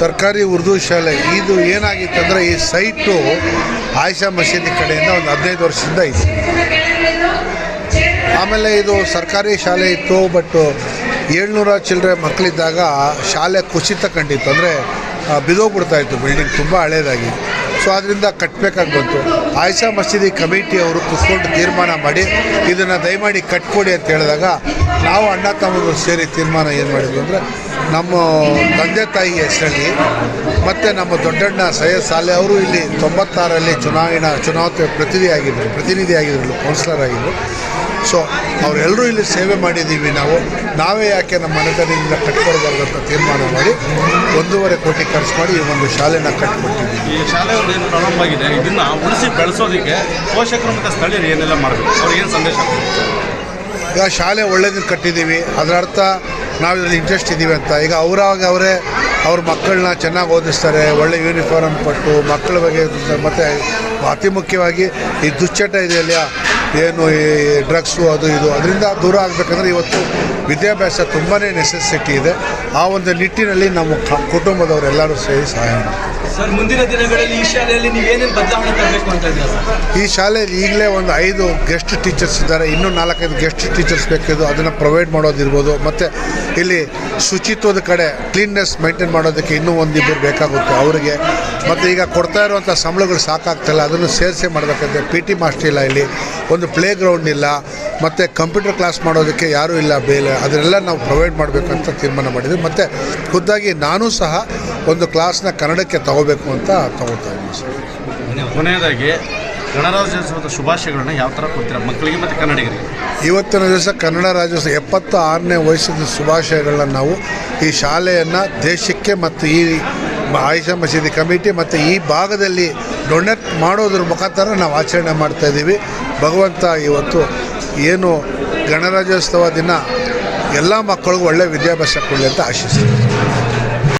ಸರ್ಕಾರಿ ಉರ್ದು ಶಾಲೆ ಇದು ಏನಾಗಿತ್ತು ಅಂದರೆ ಈ ಸೈಟು ಆಯಿಷಾ ಮಸೀದಿ ಕಡೆಯಿಂದ ಒಂದು 15 ವರ್ಷದಿಂದ ಇತ್ತು. ಆಮೇಲೆ ಇದು ಸರ್ಕಾರಿ ಶಾಲೆ ಇತ್ತು, ಬಟ್ 700 ಚಿಲ್ಲರೆ ಮಕ್ಕಳಿದ್ದಾಗ ಶಾಲೆ ಕುಸಿತ ಕಂಡಿತ್ತು, ಅಂದರೆ ಬಿದ್ದೋಗ್ಬಿಡ್ತಾಯಿತ್ತು ಬಿಲ್ಡಿಂಗ್ ತುಂಬ ಹಳೇದಾಗಿ. ಸೊ ಅದರಿಂದ ಕಟ್ಟಬೇಕಾಗಿ ಬಂತು. ಆಯಿಷಾ ಮಸೀದಿ ಕಮಿಟಿಯವರು ಕೂತ್ಕೊಂಡು ತೀರ್ಮಾನ ಮಾಡಿ ಇದನ್ನು ದಯಮಾಡಿ ಕಟ್ಕೊಡಿ ಅಂತ ಹೇಳಿದಾಗ ನಾವು ಅಣ್ಣ ತಮ್ಮರು ಸೇರಿ ತೀರ್ಮಾನ ಏನು ಮಾಡಿದ್ವಿ ಅಂದರೆ, ನಮ್ಮ ತಂದೆ ತಾಯಿ ಹೆಸರಲ್ಲಿ ಮತ್ತು ನಮ್ಮ ದೊಡ್ಡಣ್ಣ ಸೈಯದ್ ಸಾಲೆ ಅವರು ಇಲ್ಲಿ 96ರಲ್ಲಿ ಚುನಾವಣೆ ಪ್ರತಿನಿಧಿ ಆಗಿದ್ದರು, ಕೌನ್ಸಿಲರ್ ಆಗಿದ್ದರು. ಸೊ ಅವರೆಲ್ಲರೂ ಇಲ್ಲಿ ಸೇವೆ ಮಾಡಿದ್ದೀವಿ. ನಾವೇ ಯಾಕೆ ನಮ್ಮ ಮನೆತನದಿಂದ ಕಟ್ಕೊಡ್ಬಾರ್ದು ಅಂತ ತೀರ್ಮಾನ ಮಾಡಿ 1.5 ಕೋಟಿ ಖರ್ಚು ಮಾಡಿ ಈ ಒಂದು ಶಾಲೆನ ಕಟ್ಟಿಕೊಟ್ಟಿದ್ದೀವಿ. ಈ ಶಾಲೆ ಏನು ಪ್ರಾರಂಭವಾಗಿದೆ, ಇದನ್ನು ಉಳಿಸಿ ಬೆಳೆಸೋದಕ್ಕೆ ಪೋಷಕರು ಮತ್ತು ಸ್ಥಳೀಯರು ಏನೆಲ್ಲ ಮಾಡಬೇಕು, ಅವ್ರಿಗೆ ಏನು ಸಂದೇಶ? ಈಗ ಶಾಲೆ ಒಳ್ಳೇದನ್ನು ಕಟ್ಟಿದ್ದೀವಿ, ಅದರ ಅರ್ಥ ನಾವು ಇದರಲ್ಲಿ ಇಂಟ್ರೆಸ್ಟ್ ಇದ್ದೀವಿ ಅಂತ. ಈಗ ಅವರೇ ಅವ್ರ ಮಕ್ಕಳನ್ನ ಚೆನ್ನಾಗಿ ಓದಿಸ್ತಾರೆ, ಒಳ್ಳೆ ಯೂನಿಫಾರ್ಮ್ ಕೊಟ್ಟು ಮಕ್ಕಳ ಬಗ್ಗೆ. ಮತ್ತು ಅತಿ ಮುಖ್ಯವಾಗಿ ಈ ದುಶ್ಚಟ ಇದೆಯಲ್ಲ, ಏನು ಈ ಡ್ರಗ್ಸು ಅದು ಇದು, ಅದರಿಂದ ದೂರ ಆಗಬೇಕಂದ್ರೆ ಇವತ್ತು ವಿದ್ಯಾಭ್ಯಾಸ ತುಂಬಾ ನೆಸೆಸಿಟಿ ಇದೆ. ಆ ಒಂದು ನಿಟ್ಟಿನಲ್ಲಿ ನಮ್ಮ ಕುಟುಂಬದವರೆಲ್ಲರೂ ಸೇರಿ ಸಹಾಯ ಮಾಡ್ತಾರೆ. ಸರ್, ಮುಂದಿನ ದಿನಗಳಲ್ಲಿ ಈ ಶಾಲೆಯಲ್ಲಿ ನೀವೇನೇನು ಬದಲಾವಣೆ ತರಬೇಕು ಅಂತ ಇದ್ದೀರಾ ಸರ್? ಈ ಶಾಲೆಯಲ್ಲಿ ಈಗಲೇ ಒಂದು 5 ಗೆಸ್ಟ್ ಟೀಚರ್ಸ್ ಇದ್ದಾರೆ, ಇನ್ನೂ 4-5 ಗೆಸ್ಟ್ ಟೀಚರ್ಸ್ ಬೇಕಿದ್ದು ಅದನ್ನು ಪ್ರೊವೈಡ್ ಮಾಡೋದಿರ್ಬೋದು. ಮತ್ತು ಇಲ್ಲಿ ಶುಚಿತ್ವದ ಕಡೆ ಕ್ಲೀನ್ನೆಸ್ ಮೇಂಟೈನ್ ಮಾಡೋದಕ್ಕೆ ಇನ್ನೂ 1-2 ಬೇಕಾಗುತ್ತೆ ಅವರಿಗೆ. ಮತ್ತು ಈಗ ಕೊಡ್ತಾ ಇರುವಂಥ ಸಂಬಳಗಳು ಸಾಕಾಗ್ತಿಲ್ಲ, ಅದನ್ನು ಸೇರಿಸಿ ಮಾಡಬೇಕಂತೆ. PT ಮಾಸ್ಟರ್ ಇಲ್ಲ, ಇಲ್ಲಿ ಒಂದು ಪ್ಲೇ ಗ್ರೌಂಡ್ ಇಲ್ಲ, ಮತ್ತು ಕಂಪ್ಯೂಟರ್ ಕ್ಲಾಸ್ ಮಾಡೋದಕ್ಕೆ ಯಾರೂ ಇಲ್ಲ ಬೇಲೆ, ಅದನ್ನೆಲ್ಲ ನಾವು ಪ್ರೊವೈಡ್ ಮಾಡಬೇಕಂತ ತೀರ್ಮಾನ ಮಾಡಿದ್ವಿ. ಮತ್ತು ಖುದ್ದಾಗಿ ನಾನು ಸಹ ಒಂದು ಕ್ಲಾಸ್ನ ಕನ್ನಡಕ್ಕೆ ತಗೋಬೇಕು ಅಂತ ತಗೋತಾ ಇದ್ದೀನಿ ಸರ್. ಕೊನೆಯದಾಗಿ ಗಣರಾಜ್ಯೋತ್ಸವದ ಶುಭಾಶಯಗಳನ್ನ ಯಾವ ಥರ ಕೊಡ್ತೀರಾ ಮಕ್ಕಳಿಗೆ ಮತ್ತು ಕನ್ನಡಿಗರಿಗೆ? ಇವತ್ತಿನ ದಿವಸ ಕನ್ನಡ ರಾಜ್ಯೋತ್ಸವ 76ನೇ ವಯಸ್ಸಿನ ಶುಭಾಶಯಗಳನ್ನ ನಾವು ಈ ಶಾಲೆಯನ್ನು ದೇಶಕ್ಕೆ ಮತ್ತು ಈ ಆಯಿಷಾ ಮಸೀದಿ ಕಮಿಟಿ ಮತ್ತು ಈ ಭಾಗದಲ್ಲಿ ಡೊನೇಟ್ ಮಾಡೋದ್ರ ಮುಖಾಂತರ ನಾವು ಆಚರಣೆ ಮಾಡ್ತಾಯಿದ್ದೀವಿ. ಭಗವಂತ ಇವತ್ತು ಏನು ಗಣರಾಜ್ಯೋತ್ಸವ ದಿನ ಎಲ್ಲ ಮಕ್ಕಳಿಗೂ ಒಳ್ಳೆಯ ವಿದ್ಯಾಭ್ಯಾಸ ಕೊಡಲಿ ಅಂತ ಆಶಿಸ್ತೀನಿ.